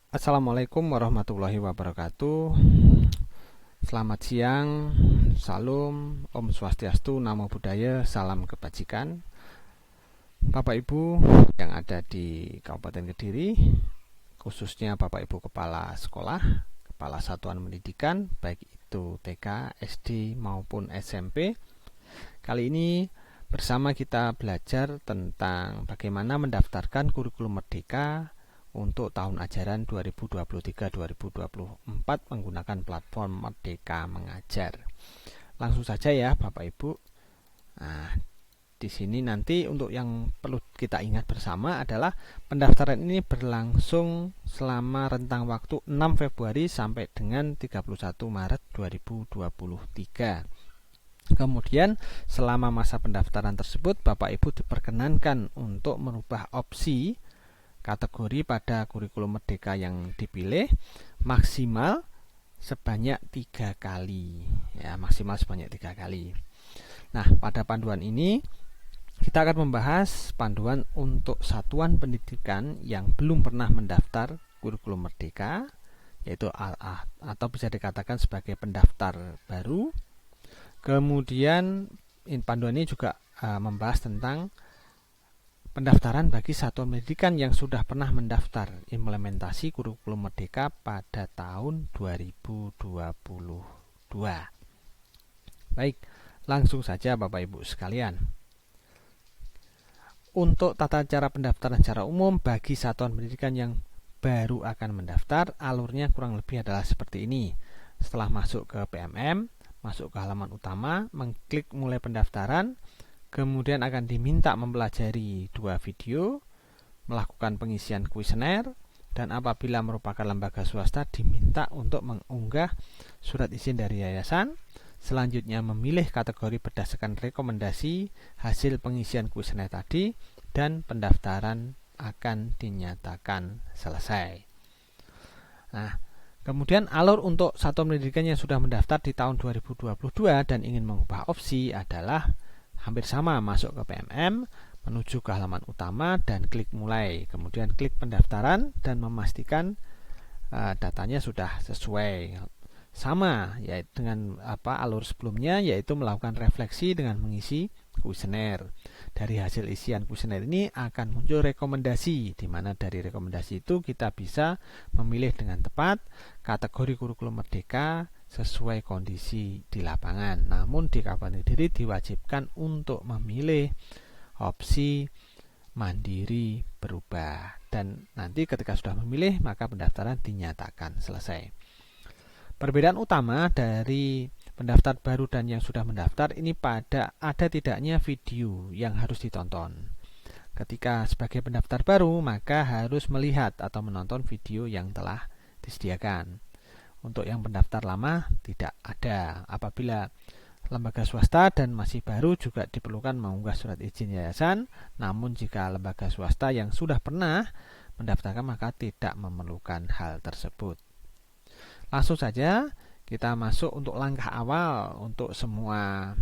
Assalamualaikum warahmatullahi wabarakatuh. Selamat siang, salam, Om Swastiastu, Namo Buddhaya, salam kebajikan. Bapak Ibu yang ada di Kabupaten Kediri, khususnya Bapak Ibu Kepala Sekolah, Kepala Satuan Pendidikan, baik itu TK, SD maupun SMP. Kali ini bersama kita belajar tentang bagaimana mendaftarkan kurikulum merdeka untuk tahun ajaran 2023-2024 menggunakan platform Merdeka Mengajar. Langsung saja ya Bapak Ibu. Nah, di sini nanti untuk yang perlu kita ingat bersama adalah pendaftaran ini berlangsung selama rentang waktu 6 Februari sampai dengan 31 Maret 2023. Kemudian selama masa pendaftaran tersebut Bapak Ibu diperkenankan untuk merubah opsi kategori pada kurikulum merdeka yang dipilih maksimal sebanyak 3 kali ya, maksimal sebanyak 3 kali. Nah, pada panduan ini kita akan membahas panduan untuk satuan pendidikan yang belum pernah mendaftar kurikulum merdeka, yaitu atau bisa dikatakan sebagai pendaftar baru. Kemudian panduan ini juga membahas tentang pendaftaran bagi satuan pendidikan yang sudah pernah mendaftar implementasi kurikulum merdeka pada tahun 2022. Baik, langsung saja Bapak Ibu sekalian. Untuk tata cara pendaftaran secara umum bagi satuan pendidikan yang baru akan mendaftar, alurnya kurang lebih adalah seperti ini. Setelah masuk ke PMM, masuk ke halaman utama, mengklik mulai pendaftaran, kemudian akan diminta mempelajari 2 video, melakukan pengisian kuesioner, dan apabila merupakan lembaga swasta diminta untuk mengunggah surat izin dari yayasan. Selanjutnya memilih kategori berdasarkan rekomendasi hasil pengisian kuesioner tadi, dan pendaftaran akan dinyatakan selesai. Nah, kemudian alur untuk satuan pendidikan yang sudah mendaftar di tahun 2022 dan ingin mengubah opsi adalah hampir sama, masuk ke PMM, menuju ke halaman utama dan klik mulai, kemudian klik pendaftaran dan memastikan datanya sudah sesuai sama yaitu dengan alur sebelumnya, yaitu melakukan refleksi dengan mengisi kuesioner. Dari hasil isian kuesioner ini akan muncul rekomendasi, di mana dari rekomendasi itu kita bisa memilih dengan tepat kategori kurikulum merdeka sesuai kondisi di lapangan. Namun di Kabupaten Kediri diwajibkan untuk memilih opsi mandiri berubah, dan nanti ketika sudah memilih maka pendaftaran dinyatakan selesai. Perbedaan utama dari pendaftar baru dan yang sudah mendaftar ini pada ada tidaknya video yang harus ditonton. Ketika sebagai pendaftar baru maka harus melihat atau menonton video yang telah disediakan. Untuk yang pendaftar lama tidak ada. Apabila lembaga swasta dan masih baru juga diperlukan mengunggah surat izin yayasan. Namun jika lembaga swasta yang sudah pernah mendaftarkan maka tidak memerlukan hal tersebut. Langsung saja kita masuk untuk langkah awal untuk semua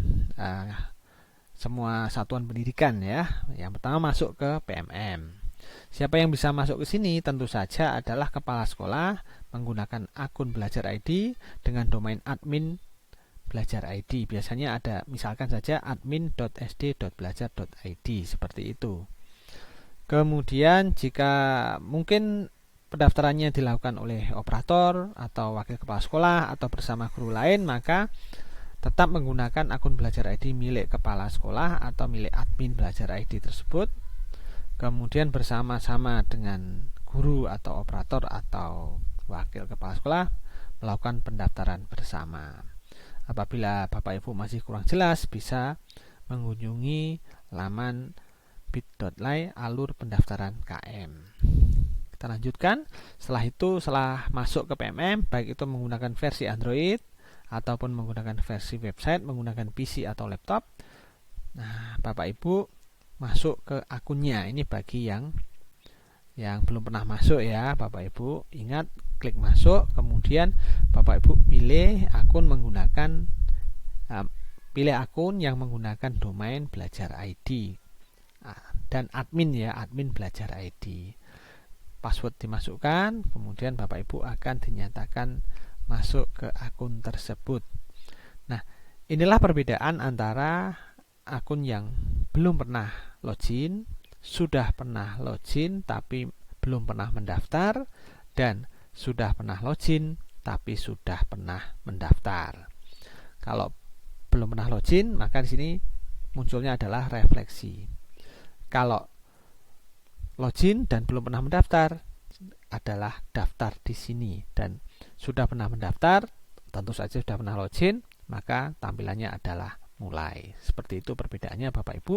satuan pendidikan ya. Yang pertama masuk ke PMM. Siapa yang bisa masuk ke sini? Tentu saja adalah kepala sekolah menggunakan akun Belajar ID dengan domain admin Belajar ID. Biasanya ada misalkan saja admin.sd.belajar.id seperti itu. Kemudian jika mungkin pendaftarannya dilakukan oleh operator atau wakil kepala sekolah atau bersama guru lain, maka tetap menggunakan akun Belajar ID milik kepala sekolah atau milik admin Belajar ID tersebut. Kemudian bersama-sama dengan guru atau operator atau wakil kepala sekolah melakukan pendaftaran bersama. Apabila Bapak Ibu masih kurang jelas, bisa mengunjungi laman bit.ly alur pendaftaran KM. Kita lanjutkan. Setelah masuk ke PMM, baik itu menggunakan versi Android ataupun menggunakan versi website, menggunakan PC atau laptop. Nah, Bapak Ibu masuk ke akunnya. Ini bagi yang belum pernah masuk ya Bapak Ibu. Ingat, klik masuk, kemudian Bapak Ibu pilih akun yang menggunakan domain Belajar ID dan admin ya, admin Belajar ID. password dimasukkan, kemudian Bapak Ibu akan dinyatakan masuk ke akun tersebut. Nah, inilah perbedaan antara akun yang belum pernah login, sudah pernah login tapi belum pernah mendaftar, dan sudah pernah login tapi sudah pernah mendaftar. Kalau belum pernah login, maka di sini munculnya adalah refleksi. Kalau login dan belum pernah mendaftar, adalah daftar di sini, dan sudah pernah mendaftar, tentu saja sudah pernah login, maka tampilannya adalah mulai. Seperti itu perbedaannya Bapak Ibu.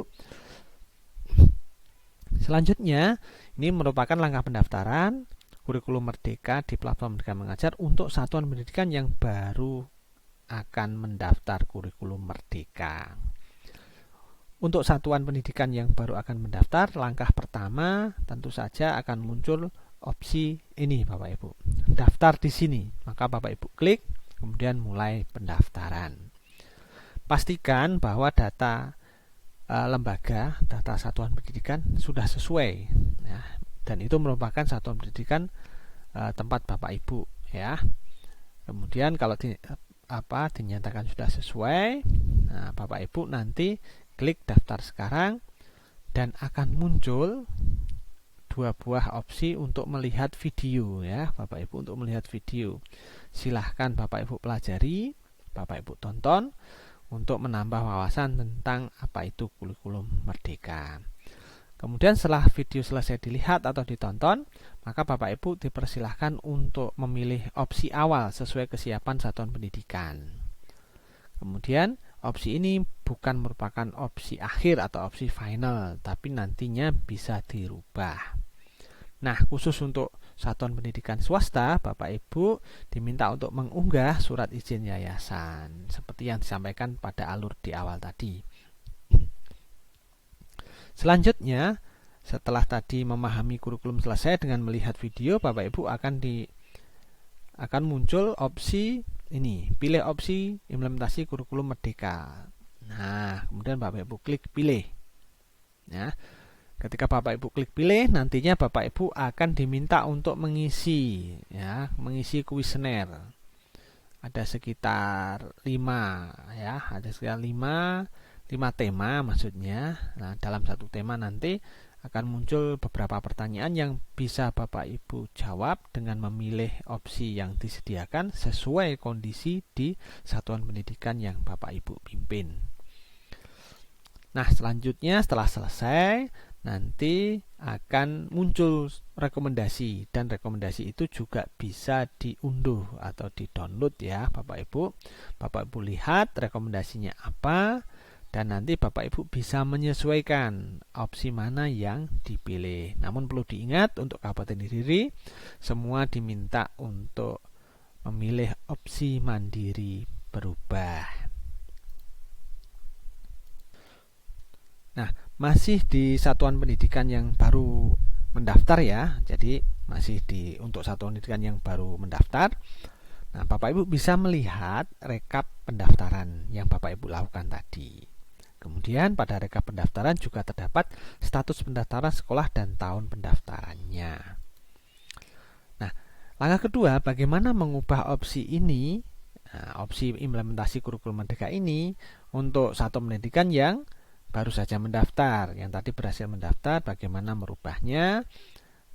Selanjutnya, ini merupakan langkah pendaftaran kurikulum Merdeka di platform Merdeka Mengajar untuk satuan pendidikan yang baru akan mendaftar kurikulum Merdeka. Untuk satuan pendidikan yang baru akan mendaftar, langkah pertama tentu saja akan muncul opsi ini Bapak Ibu. Daftar di sini. Maka Bapak Ibu klik, kemudian mulai pendaftaran. Pastikan bahwa data lembaga, data satuan pendidikan sudah sesuai, ya, dan itu merupakan satuan pendidikan tempat Bapak Ibu, ya. Kemudian kalau dinyatakan sudah sesuai, nah, Bapak Ibu nanti klik daftar sekarang dan akan muncul dua buah opsi untuk melihat video, ya Bapak Ibu, untuk melihat video. Silahkan Bapak Ibu pelajari, Bapak Ibu tonton untuk menambah wawasan tentang apa itu kurikulum Merdeka. Kemudian setelah video selesai dilihat atau ditonton, maka Bapak Ibu dipersilahkan untuk memilih opsi awal sesuai kesiapan satuan pendidikan. Kemudian opsi ini bukan merupakan opsi akhir atau opsi final, tapi nantinya bisa dirubah. Nah, khusus untuk satuan pendidikan swasta, Bapak Ibu diminta untuk mengunggah surat izin yayasan, seperti yang disampaikan pada alur di awal tadi. Selanjutnya, setelah tadi memahami kurikulum selesai dengan melihat video, Bapak Ibu akan muncul opsi ini, pilih opsi implementasi kurikulum Merdeka. Nah, kemudian Bapak Ibu klik pilih. Ya. Ketika Bapak Ibu klik pilih, nantinya Bapak Ibu akan diminta untuk mengisi kuesioner. Ada sekitar 5 tema maksudnya. Nah, dalam satu tema nanti akan muncul beberapa pertanyaan yang bisa Bapak Ibu jawab dengan memilih opsi yang disediakan sesuai kondisi di satuan pendidikan yang Bapak Ibu pimpin. Nah, selanjutnya setelah selesai, nanti akan muncul rekomendasi, dan rekomendasi itu juga bisa diunduh atau di-download, ya Bapak Ibu. Bapak Ibu lihat rekomendasinya apa, dan nanti Bapak Ibu bisa menyesuaikan opsi mana yang dipilih. Namun perlu diingat, untuk Kabupaten Kediri semua diminta untuk memilih opsi mandiri berubah. Nah, masih di satuan pendidikan yang baru mendaftar, ya. Jadi masih untuk satuan pendidikan yang baru mendaftar. Nah, Bapak Ibu bisa melihat rekap pendaftaran yang Bapak Ibu lakukan tadi. Kemudian pada rekap pendaftaran juga terdapat status pendaftaran sekolah dan tahun pendaftarannya. Nah, langkah kedua, bagaimana mengubah opsi ini, opsi implementasi kurikulum Merdeka ini untuk satuan pendidikan yang baru saja mendaftar, yang tadi berhasil mendaftar, bagaimana merubahnya.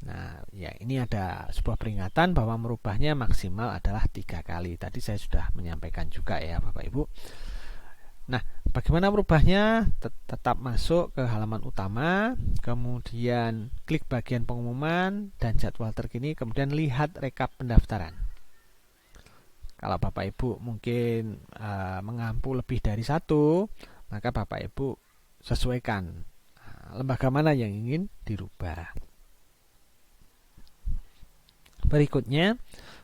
Nah, ya ini ada sebuah peringatan bahwa merubahnya maksimal adalah 3 kali. Tadi saya sudah menyampaikan juga, ya Bapak Ibu. Nah, bagaimana merubahnya? Tetap masuk ke halaman utama, kemudian klik bagian pengumuman dan jadwal terkini, kemudian lihat rekap pendaftaran. Kalau Bapak Ibu mungkin mengampu lebih dari 1, maka Bapak Ibu sesuaikan lembaga mana yang ingin dirubah. Berikutnya,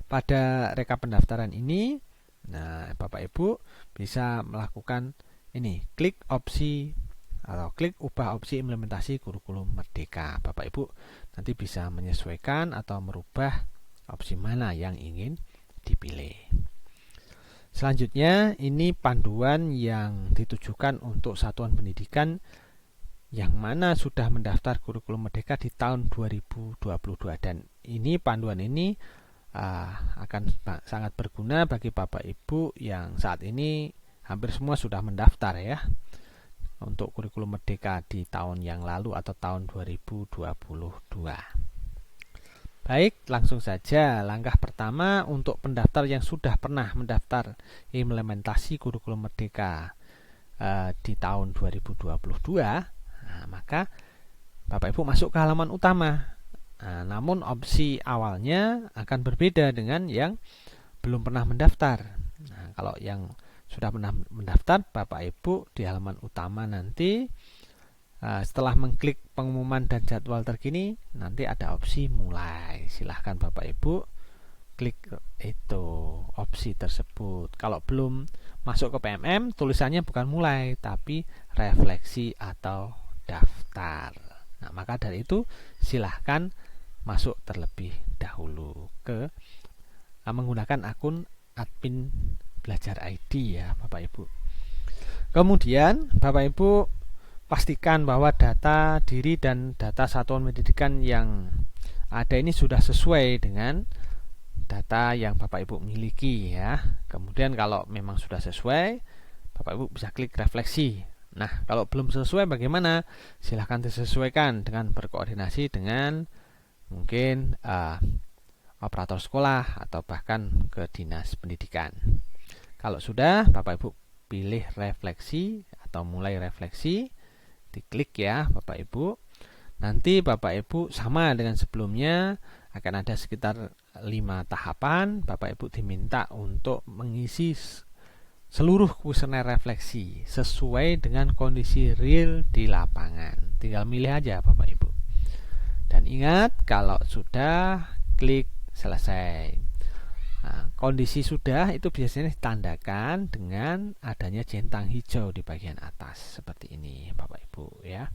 pada rekap pendaftaran ini, nah Bapak Ibu bisa melakukan ini, klik opsi atau klik ubah opsi implementasi kurikulum Merdeka. Bapak Ibu nanti bisa menyesuaikan atau merubah opsi mana yang ingin dipilih. Selanjutnya, ini panduan yang ditujukan untuk satuan pendidikan yang mana sudah mendaftar kurikulum merdeka di tahun 2022, dan ini panduan ini akan sangat berguna bagi Bapak Ibu yang saat ini hampir semua sudah mendaftar ya untuk kurikulum merdeka di tahun yang lalu atau tahun 2022. Baik, langsung saja. Langkah pertama untuk pendaftar yang sudah pernah mendaftar implementasi kurikulum merdeka di tahun 2022, maka Bapak Ibu masuk ke halaman utama. Namun opsi awalnya akan berbeda dengan yang belum pernah mendaftar. Kalau yang sudah pernah mendaftar, Bapak Ibu di halaman utama nanti setelah mengklik pengumuman dan jadwal terkini, nanti ada opsi mulai. Silahkan Bapak Ibu klik itu opsi tersebut. Kalau belum masuk ke PMM, tulisannya bukan mulai, tapi refleksi atau daftar. Nah, maka dari itu silahkan masuk terlebih dahulu ke menggunakan akun admin belajar ID ya Bapak Ibu. Kemudian Bapak Ibu pastikan bahwa data diri dan data satuan pendidikan yang ada ini sudah sesuai dengan data yang Bapak Ibu miliki ya. Kemudian kalau memang sudah sesuai, Bapak Ibu bisa klik refleksi. Nah, kalau belum sesuai bagaimana? Silahkan disesuaikan dengan berkoordinasi dengan mungkin operator sekolah atau bahkan ke dinas pendidikan. Kalau sudah, Bapak Ibu pilih refleksi atau mulai refleksi, diklik ya Bapak Ibu. Nanti Bapak Ibu sama dengan sebelumnya, akan ada sekitar 5 tahapan. Bapak Ibu diminta untuk mengisi seluruh kuesioner refleksi sesuai dengan kondisi real di lapangan. Tinggal milih aja Bapak Ibu. Dan ingat, kalau sudah, klik selesai. Nah, kondisi sudah itu biasanya ditandakan dengan adanya centang hijau di bagian atas seperti ini Bapak Ibu ya.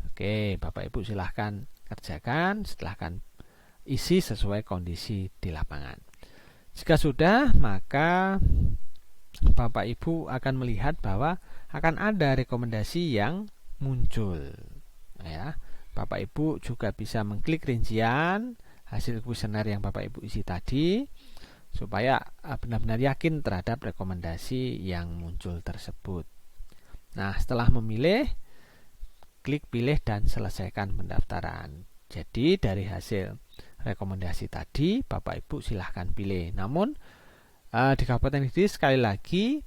Oke, Bapak Ibu silahkan kerjakan, silahkan isi sesuai kondisi di lapangan. Jika sudah, maka Bapak Ibu akan melihat bahwa akan ada rekomendasi yang muncul ya. Bapak Ibu juga bisa mengklik rincian hasil kuesioner yang Bapak Ibu isi tadi supaya benar-benar yakin terhadap rekomendasi yang muncul tersebut. Nah, setelah memilih, klik pilih dan selesaikan pendaftaran. Jadi dari hasil rekomendasi tadi Bapak Ibu silahkan pilih. Namun di Kabupaten ini sekali lagi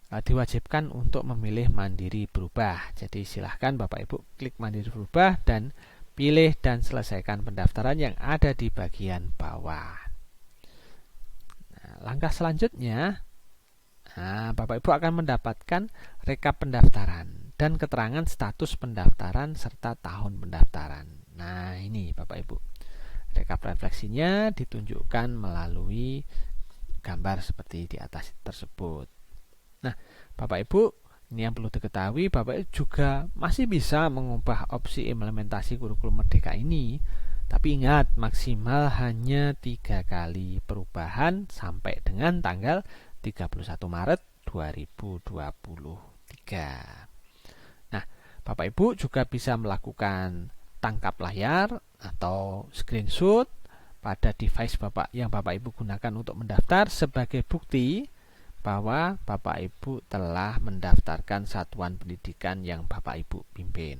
diwajibkan untuk memilih mandiri berubah. Jadi silahkan Bapak Ibu klik mandiri berubah dan pilih dan selesaikan pendaftaran yang ada di bagian bawah. Nah, langkah selanjutnya, Bapak Ibu akan mendapatkan rekap pendaftaran dan keterangan status pendaftaran serta tahun pendaftaran. Nah, ini Bapak Ibu. Rekap refleksinya ditunjukkan melalui gambar seperti di atas tersebut. Nah, Bapak Ibu, ini yang perlu diketahui, Bapak Ibu juga masih bisa mengubah opsi implementasi kurikulum merdeka ini. Tapi ingat, maksimal hanya 3 kali perubahan sampai dengan tanggal 31 Maret 2023. Nah, Bapak Ibu juga bisa melakukan tangkap layar atau screenshot pada device yang Bapak Ibu gunakan untuk mendaftar sebagai bukti bahwa Bapak Ibu telah mendaftarkan satuan pendidikan yang Bapak Ibu pimpin.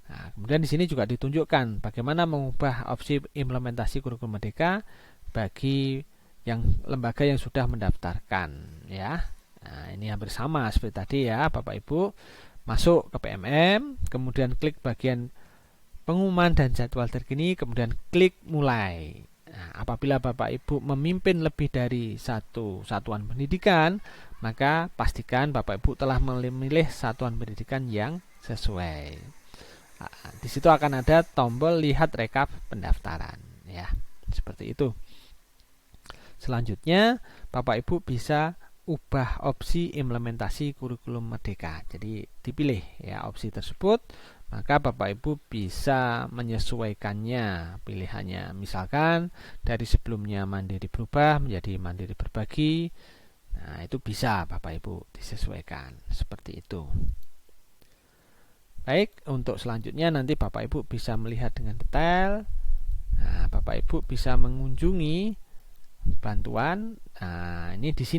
Nah, kemudian di sini juga ditunjukkan bagaimana mengubah opsi implementasi kurikulum merdeka bagi lembaga yang sudah mendaftarkan ya. Nah, ini hampir sama seperti tadi ya Bapak Ibu. Masuk ke PMM, kemudian klik bagian pengumuman dan jadwal terkini, kemudian klik mulai. Nah, apabila Bapak Ibu memimpin lebih dari satu satuan pendidikan, maka pastikan Bapak Ibu telah memilih satuan pendidikan yang sesuai. Nah, di situ akan ada tombol lihat rekap pendaftaran, ya, seperti itu. Selanjutnya, Bapak Ibu bisa ubah opsi implementasi kurikulum merdeka. Jadi dipilih ya opsi tersebut. Maka Bapak Ibu bisa menyesuaikannya pilihannya. Misalkan dari sebelumnya mandiri berubah menjadi mandiri berbagi. Nah, itu bisa Bapak Ibu disesuaikan seperti itu. Baik, untuk selanjutnya nanti Bapak Ibu bisa melihat dengan detail. Nah, Bapak Ibu bisa mengunjungi bantuan. Nah, ini di sini